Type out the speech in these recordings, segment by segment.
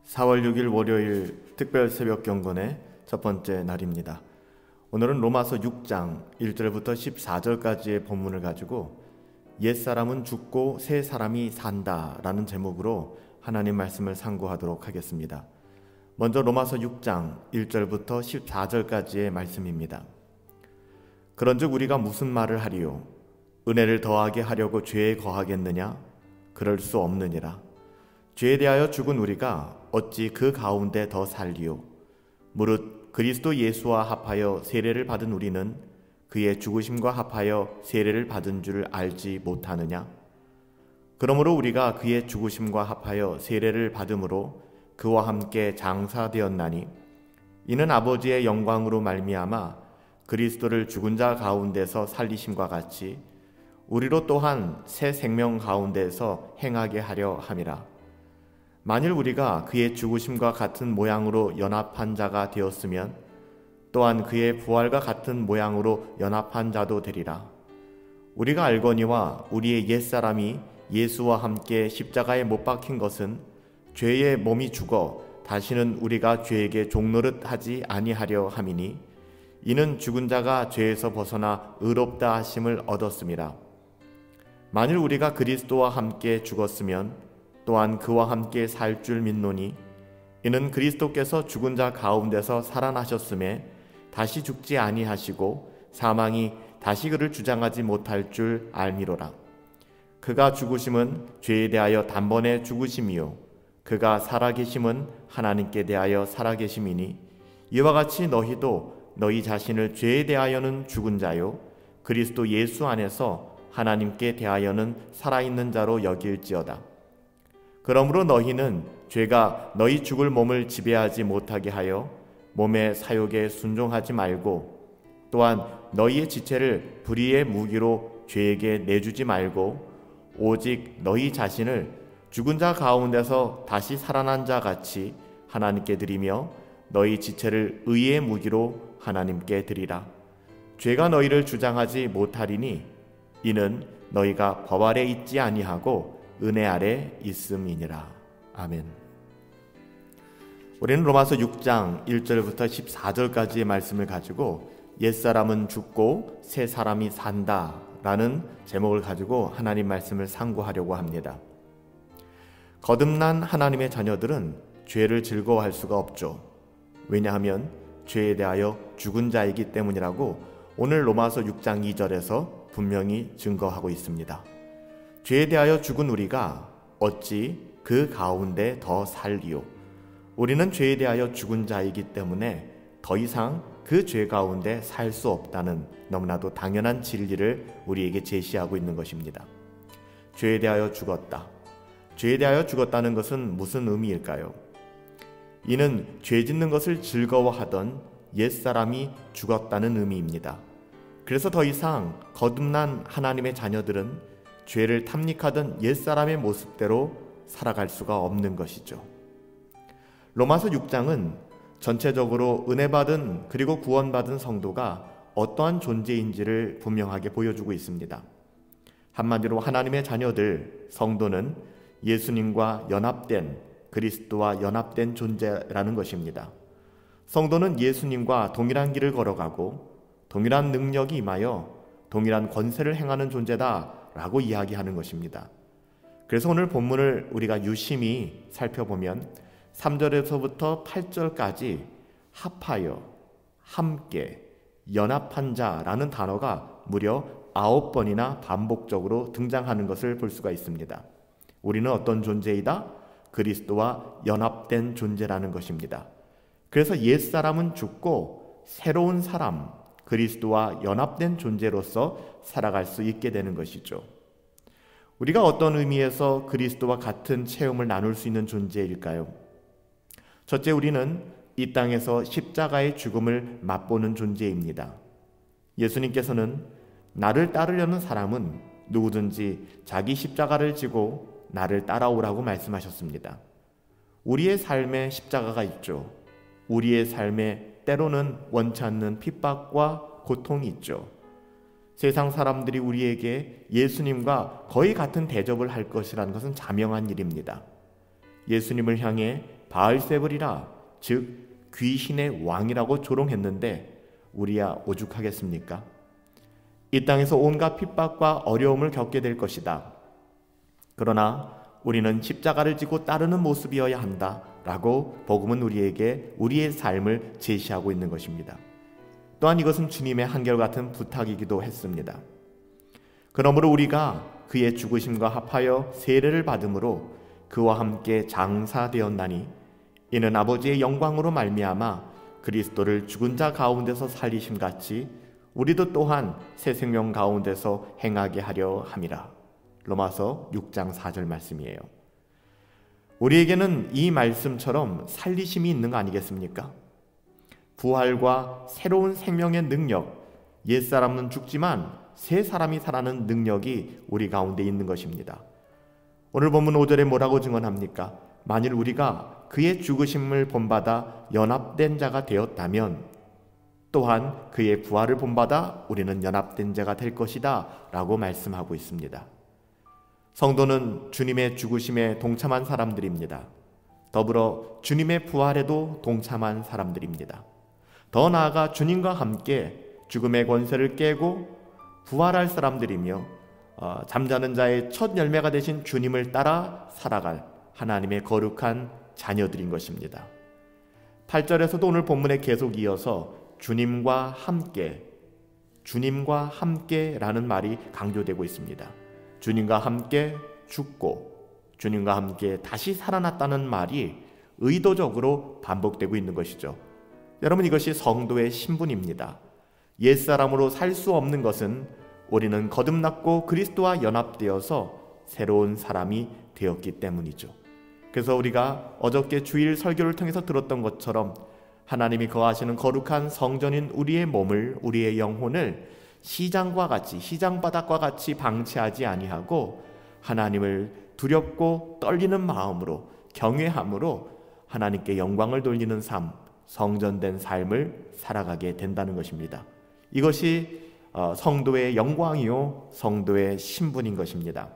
4월 6일 월요일 특별 새벽 경건의 첫 번째 날입니다. 오늘은 로마서 6장 1절부터 14절까지의 본문을 가지고 옛사람은 죽고 새 사람이 산다 라는 제목으로 하나님 말씀을 상고하도록 하겠습니다. 먼저 로마서 6장 1절부터 14절까지의 말씀입니다. 그런즉 우리가 무슨 말을 하리요? 은혜를 더하게 하려고 죄에 거하겠느냐? 그럴 수 없느니라. 죄에 대하여 죽은 우리가 어찌 그 가운데 더 살리요? 무릇 그리스도 예수와 합하여 세례를 받은 우리는 그의 죽으심과 합하여 세례를 받은 줄 알지 못하느냐? 그러므로 우리가 그의 죽으심과 합하여 세례를 받음으로 그와 함께 장사되었나니 이는 아버지의 영광으로 말미암아 그리스도를 죽은 자 가운데서 살리심과 같이 우리로 또한 새 생명 가운데서 행하게 하려 함이라. 만일 우리가 그의 죽으심과 같은 모양으로 연합한 자가 되었으면 또한 그의 부활과 같은 모양으로 연합한 자도 되리라. 우리가 알거니와 우리의 옛사람이 예수와 함께 십자가에 못 박힌 것은 죄의 몸이 죽어 다시는 우리가 죄에게 종노릇 하지 아니하려 함이니 이는 죽은 자가 죄에서 벗어나 의롭다 하심을 얻었음이라. 만일 우리가 그리스도와 함께 죽었으면 또한 그와 함께 살 줄 믿노니 이는 그리스도께서 죽은 자 가운데서 살아나셨음에 다시 죽지 아니하시고 사망이 다시 그를 주장하지 못할 줄 알미로라. 그가 죽으심은 죄에 대하여 단번에 죽으심이요 그가 살아계심은 하나님께 대하여 살아계심이니 이와 같이 너희도 너희 자신을 죄에 대하여는 죽은 자요 그리스도 예수 안에서 하나님께 대하여는 살아있는 자로 여길지어다. 그러므로 너희는 죄가 너희 죽을 몸을 지배하지 못하게 하여 몸의 사욕에 순종하지 말고 또한 너희의 지체를 불의의 무기로 죄에게 내주지 말고 오직 너희 자신을 죽은 자 가운데서 다시 살아난 자 같이 하나님께 드리며 너희 지체를 의의 무기로 하나님께 드리라. 죄가 너희를 주장하지 못하리니 이는 너희가 법 아래 있지 아니하고 은혜 아래 있음이니라. 아멘. 우리는 로마서 6장 1절부터 14절까지의 말씀을 가지고 옛사람은 죽고 새 사람이 산다 라는 제목을 가지고 하나님 말씀을 상고하려고 합니다. 거듭난 하나님의 자녀들은 죄를 즐거워할 수가 없죠. 왜냐하면 죄에 대하여 죽은 자이기 때문이라고 오늘 로마서 6장 2절에서 분명히 증거하고 있습니다. 죄에 대하여 죽은 우리가 어찌 그 가운데 더 살리요? 우리는 죄에 대하여 죽은 자이기 때문에 더 이상 그 죄 가운데 살 수 없다는 너무나도 당연한 진리를 우리에게 제시하고 있는 것입니다. 죄에 대하여 죽었다. 죄에 대하여 죽었다는 것은 무슨 의미일까요? 이는 죄 짓는 것을 즐거워하던 옛사람이 죽었다는 의미입니다. 그래서 더 이상 거듭난 하나님의 자녀들은 죄를 탐닉하던 옛사람의 모습대로 살아갈 수가 없는 것이죠. 로마서 6장은 전체적으로 은혜받은 그리고 구원받은 성도가 어떠한 존재인지를 분명하게 보여주고 있습니다. 한마디로 하나님의 자녀들, 성도는 예수님과 연합된 그리스도와 연합된 존재라는 것입니다. 성도는 예수님과 동일한 길을 걸어가고 동일한 능력이 임하여 동일한 권세를 행하는 존재다 라고 이야기하는 것입니다. 그래서 오늘 본문을 우리가 유심히 살펴보면 3절에서부터 8절까지 합하여, 함께, 연합한 자라는 단어가 무려 9번이나 반복적으로 등장하는 것을 볼 수가 있습니다. 우리는 어떤 존재이다? 그리스도와 연합된 존재라는 것입니다. 그래서 옛사람은 죽고 새로운 사람, 그리스도와 연합된 존재로서 살아갈 수 있게 되는 것이죠. 우리가 어떤 의미에서 그리스도와 같은 체험을 나눌 수 있는 존재일까요? 첫째, 우리는 이 땅에서 십자가의 죽음을 맛보는 존재입니다. 예수님께서는 나를 따르려는 사람은 누구든지 자기 십자가를 지고 나를 따라오라고 말씀하셨습니다. 우리의 삶에 십자가가 있죠. 우리의 삶에 때로는 원치 않는 핍박과 고통이 있죠. 세상 사람들이 우리에게 예수님과 거의 같은 대접을 할 것이라는 것은 자명한 일입니다. 예수님을 향해 바알세불이라, 즉 귀신의 왕이라고 조롱했는데 우리야 오죽하겠습니까? 이 땅에서 온갖 핍박과 어려움을 겪게 될 것이다. 그러나 우리는 십자가를 지고 따르는 모습이어야 한다 라고 복음은 우리에게 우리의 삶을 제시하고 있는 것입니다. 또한 이것은 주님의 한결같은 부탁이기도 했습니다. 그러므로 우리가 그의 죽으심과 합하여 세례를 받음으로 그와 함께 장사되었나니 이는 아버지의 영광으로 말미암아 그리스도를 죽은 자 가운데서 살리심같이 우리도 또한 새 생명 가운데서 행하게 하려 함이라. 로마서 6장 4절 말씀이에요. 우리에게는 이 말씀처럼 살리심이 있는 거 아니겠습니까? 부활과 새로운 생명의 능력, 옛사람은 죽지만 새 사람이 살아나는 능력이 우리 가운데 있는 것입니다. 오늘 본문 5절에 뭐라고 증언합니까? 만일 우리가 그의 죽으심을 본받아 연합된 자가 되었다면 또한 그의 부활을 본받아 우리는 연합된 자가 될 것이다 라고 말씀하고 있습니다. 성도는 주님의 죽으심에 동참한 사람들입니다. 더불어 주님의 부활에도 동참한 사람들입니다. 더 나아가 주님과 함께 죽음의 권세를 깨고 부활할 사람들이며 잠자는 자의 첫 열매가 되신 주님을 따라 살아갈 하나님의 거룩한 자녀들인 것입니다. 8절에서도 오늘 본문에 계속 이어서 주님과 함께라는 말이 강조되고 있습니다. 주님과 함께 죽고 주님과 함께 다시 살아났다는 말이 의도적으로 반복되고 있는 것이죠. 여러분, 이것이 성도의 신분입니다. 옛사람으로 살 수 없는 것은 우리는 거듭났고 그리스도와 연합되어서 새로운 사람이 되었기 때문이죠. 그래서 우리가 어저께 주일 설교를 통해서 들었던 것처럼 하나님이 거하시는 거룩한 성전인 우리의 몸을, 우리의 영혼을 시장과 같이, 시장바닥과 같이 방치하지 아니하고 하나님을 두렵고 떨리는 마음으로, 경외함으로 하나님께 영광을 돌리는 삶, 성전된 삶을 살아가게 된다는 것입니다. 이것이 성도의 영광이요 성도의 신분인 것입니다.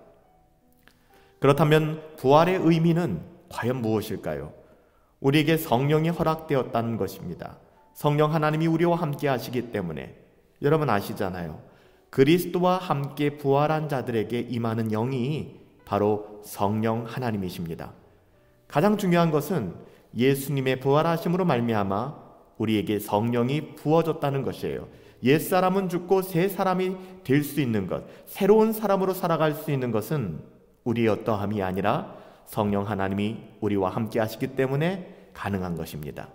그렇다면 부활의 의미는 과연 무엇일까요? 우리에게 성령이 허락되었다는 것입니다. 성령 하나님이 우리와 함께 하시기 때문에 여러분 아시잖아요. 그리스도와 함께 부활한 자들에게 임하는 영이 바로 성령 하나님이십니다. 가장 중요한 것은 예수님의 부활하심으로 말미암아 우리에게 성령이 부어졌다는 것이에요. 옛사람은 죽고 새 사람이 될 수 있는 것, 새로운 사람으로 살아갈 수 있는 것은 우리의 어떠함이 아니라 성령 하나님이 우리와 함께 하시기 때문에 가능한 것입니다.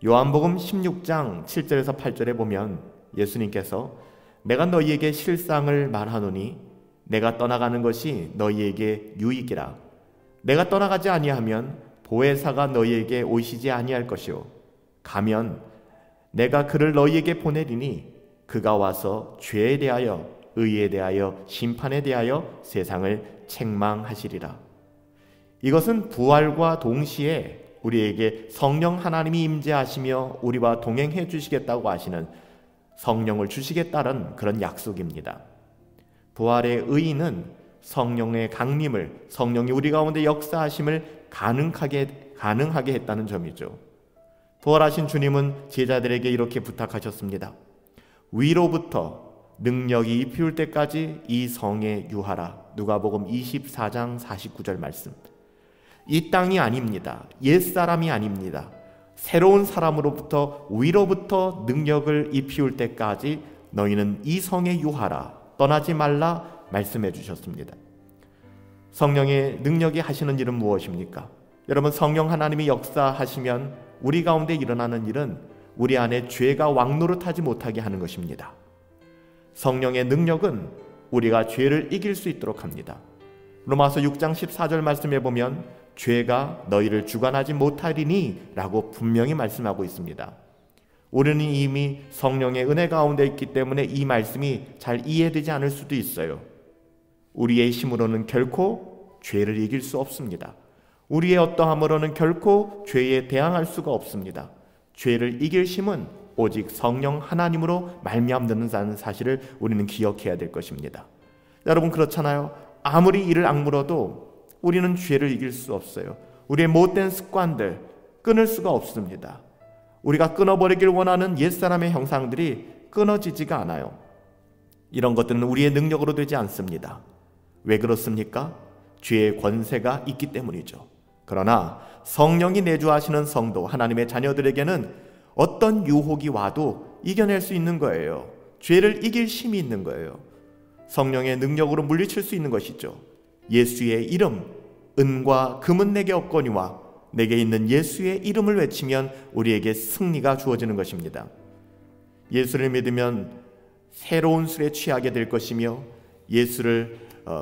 요한복음 16장 7절에서 8절에 보면 예수님께서 내가 너희에게 실상을 말하노니 내가 떠나가는 것이 너희에게 유익이라. 내가 떠나가지 아니하면 보혜사가 너희에게 오시지 아니할 것이요 가면 내가 그를 너희에게 보내리니 그가 와서 죄에 대하여 의에 대하여 심판에 대하여 세상을 책망하시리라. 이것은 부활과 동시에 우리에게 성령 하나님이 임재하시며 우리와 동행해 주시겠다고 하시는 성령을 주시겠다는 그런 약속입니다. 부활의 의의는 성령의 강림을, 성령이 우리 가운데 역사하심을 가능하게 했다는 점이죠. 부활하신 주님은 제자들에게 이렇게 부탁하셨습니다. 위로부터 능력이 입히울 때까지 이 성에 유하라. 누가복음 24장 49절 말씀. 이 땅이 아닙니다. 옛사람이 아닙니다. 새로운 사람으로부터 위로부터 능력을 입히울 때까지 너희는 이 성에 유하라. 떠나지 말라 말씀해 주셨습니다. 성령의 능력이 하시는 일은 무엇입니까? 여러분, 성령 하나님이 역사하시면 우리 가운데 일어나는 일은 우리 안에 죄가 왕노릇하지 못하게 하는 것입니다. 성령의 능력은 우리가 죄를 이길 수 있도록 합니다. 로마서 6장 14절 말씀에 보면 죄가 너희를 주관하지 못하리니 라고 분명히 말씀하고 있습니다. 우리는 이미 성령의 은혜 가운데 있기 때문에 이 말씀이 잘 이해되지 않을 수도 있어요. 우리의 힘으로는 결코 죄를 이길 수 없습니다. 우리의 어떠함으로는 결코 죄에 대항할 수가 없습니다. 죄를 이길 힘은 오직 성령 하나님으로 말미암는다는 사실을 우리는 기억해야 될 것입니다. 여러분, 그렇잖아요. 아무리 이를 악물어도 우리는 죄를 이길 수 없어요. 우리의 못된 습관들 끊을 수가 없습니다. 우리가 끊어버리길 원하는 옛사람의 형상들이 끊어지지가 않아요. 이런 것들은 우리의 능력으로 되지 않습니다. 왜 그렇습니까? 죄의 권세가 있기 때문이죠. 그러나 성령이 내주하시는 성도, 하나님의 자녀들에게는 어떤 유혹이 와도 이겨낼 수 있는 거예요. 죄를 이길 힘이 있는 거예요. 성령의 능력으로 물리칠 수 있는 것이죠. 예수의 이름, 은과 금은 내게 없거니와 내게 있는 예수의 이름을 외치면 우리에게 승리가 주어지는 것입니다. 예수를 믿으면 새로운 술에 취하게 될 것이며 예수를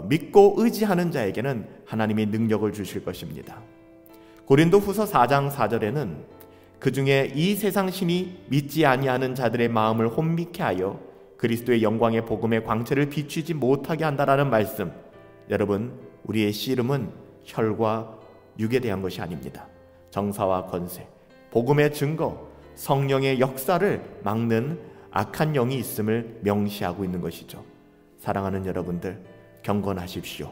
믿고 의지하는 자에게는 하나님이 능력을 주실 것입니다. 고린도후서 4장 4절에는 그 중에 이 세상 신이 믿지 아니하는 자들의 마음을 혼미케 하여 그리스도의 영광의 복음의 광채를 비추지 못하게 한다라는 말씀. 여러분, 우리의 씨름은 혈과 육에 대한 것이 아닙니다. 정사와 권세, 복음의 증거, 성령의 역사를 막는 악한 영이 있음을 명시하고 있는 것이죠. 사랑하는 여러분들, 경건하십시오.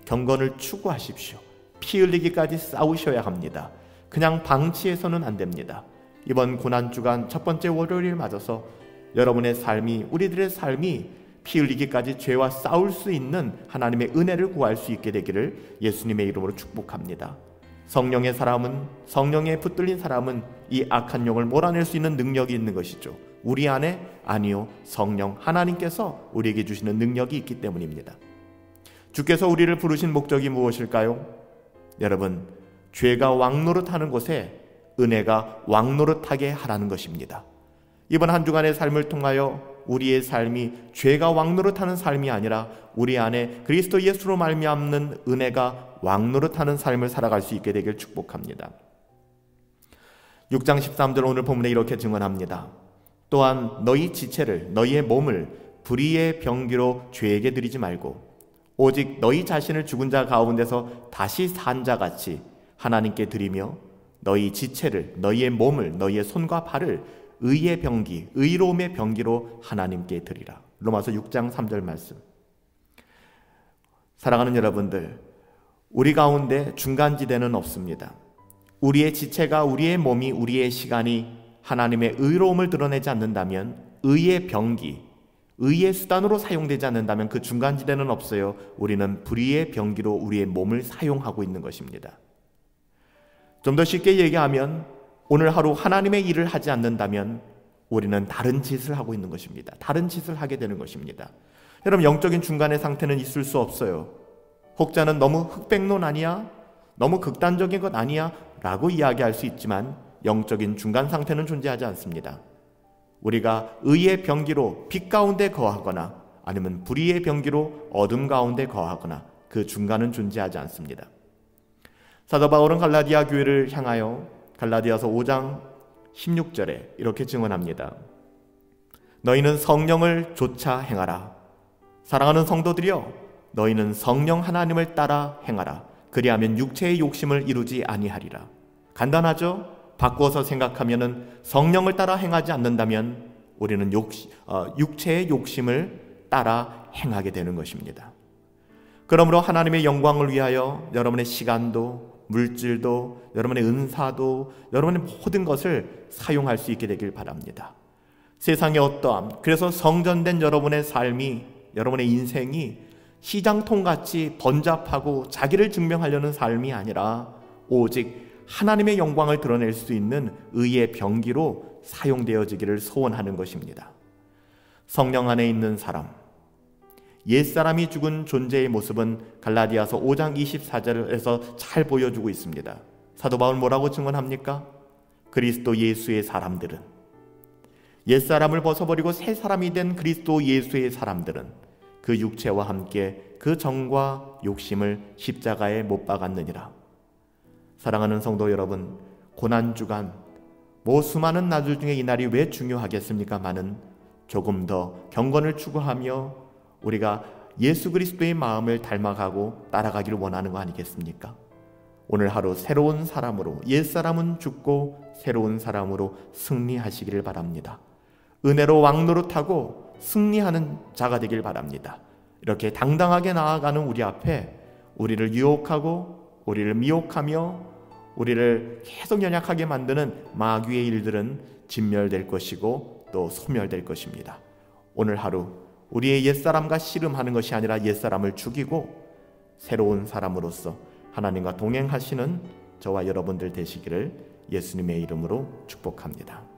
경건을 추구하십시오. 피 흘리기까지 싸우셔야 합니다. 그냥 방치해서는 안 됩니다. 이번 고난주간 첫 번째 월요일 맞아서 여러분의 삶이, 우리들의 삶이 피 흘리기까지 죄와 싸울 수 있는 하나님의 은혜를 구할 수 있게 되기를 예수님의 이름으로 축복합니다. 성령의 사람은, 성령에 붙들린 사람은 이 악한 영을 몰아낼 수 있는 능력이 있는 것이죠. 우리 안에 아니요, 성령 하나님께서 우리에게 주시는 능력이 있기 때문입니다. 주께서 우리를 부르신 목적이 무엇일까요? 여러분, 죄가 왕노릇하는 곳에 은혜가 왕노릇하게 하라는 것입니다. 이번 한 주간의 삶을 통하여 우리의 삶이 죄가 왕노릇하는 삶이 아니라 우리 안에 그리스도 예수로 말미암는 은혜가 왕노릇하는 삶을 살아갈 수 있게 되길 축복합니다. 6장 13절 오늘 본문에 이렇게 증언합니다. 또한 너희 지체를, 너희의 몸을 불의의 병기로 죄에게 드리지 말고 오직 너희 자신을 죽은 자 가운데서 다시 산 자같이 하나님께 드리며 너희 지체를, 너희의 몸을, 너희의 손과 발을 의의 병기, 의로움의 병기로 하나님께 드리라. 로마서 6장 3절 말씀. 사랑하는 여러분들, 우리 가운데 중간지대는 없습니다. 우리의 지체가, 우리의 몸이, 우리의 시간이 하나님의 의로움을 드러내지 않는다면, 의의 병기, 의의 수단으로 사용되지 않는다면 그 중간지대는 없어요. 우리는 불의의 병기로 우리의 몸을 사용하고 있는 것입니다. 좀 더 쉽게 얘기하면 오늘 하루 하나님의 일을 하지 않는다면 우리는 다른 짓을 하고 있는 것입니다. 다른 짓을 하게 되는 것입니다. 여러분, 영적인 중간의 상태는 있을 수 없어요. 혹자는 너무 흑백론 아니야? 너무 극단적인 것 아니야? 라고 이야기할 수 있지만 영적인 중간 상태는 존재하지 않습니다. 우리가 의의 병기로 빛 가운데 거하거나 아니면 불의의 병기로 어둠 가운데 거하거나 그 중간은 존재하지 않습니다. 사도 바울은 갈라디아 교회를 향하여 갈라디아서 5장 16절에 이렇게 증언합니다. 너희는 성령을 좇아 행하라. 사랑하는 성도들이여, 너희는 성령 하나님을 따라 행하라. 그리하면 육체의 욕심을 이루지 아니하리라. 간단하죠? 바꾸어서 생각하면은 성령을 따라 행하지 않는다면 우리는 육체의 욕심을 따라 행하게 되는 것입니다. 그러므로 하나님의 영광을 위하여 여러분의 시간도, 물질도, 여러분의 은사도, 여러분의 모든 것을 사용할 수 있게 되길 바랍니다. 세상의 어떠함, 그래서 성전된 여러분의 삶이, 여러분의 인생이 시장통같이 번잡하고 자기를 증명하려는 삶이 아니라 오직 하나님의 영광을 드러낼 수 있는 의의 병기로 사용되어지기를 소원하는 것입니다. 성령 안에 있는 사람, 옛사람이 죽은 존재의 모습은 갈라디아서 5장 24절에서 잘 보여주고 있습니다. 사도 바울 뭐라고 증언합니까? 그리스도 예수의 사람들은, 옛사람을 벗어버리고 새 사람이 된 그리스도 예수의 사람들은 그 육체와 함께 그 정과 욕심을 십자가에 못 박았느니라. 사랑하는 성도 여러분, 고난주간 수많은 날들 중에 이 날이 왜 중요하겠습니까마는 조금 더 경건을 추구하며 우리가 예수 그리스도의 마음을 닮아가고 따라가기를 원하는 거 아니겠습니까? 오늘 하루 새로운 사람으로, 옛사람은 죽고 새로운 사람으로 승리하시기를 바랍니다. 은혜로 왕노릇하고 승리하는 자가 되길 바랍니다. 이렇게 당당하게 나아가는 우리 앞에 우리를 유혹하고 우리를 미혹하며 우리를 계속 연약하게 만드는 마귀의 일들은 진멸될 것이고 또 소멸될 것입니다. 오늘 하루 우리의 옛사람과 씨름하는 것이 아니라 옛사람을 죽이고 새로운 사람으로서 하나님과 동행하시는 저와 여러분들 되시기를 예수님의 이름으로 축복합니다.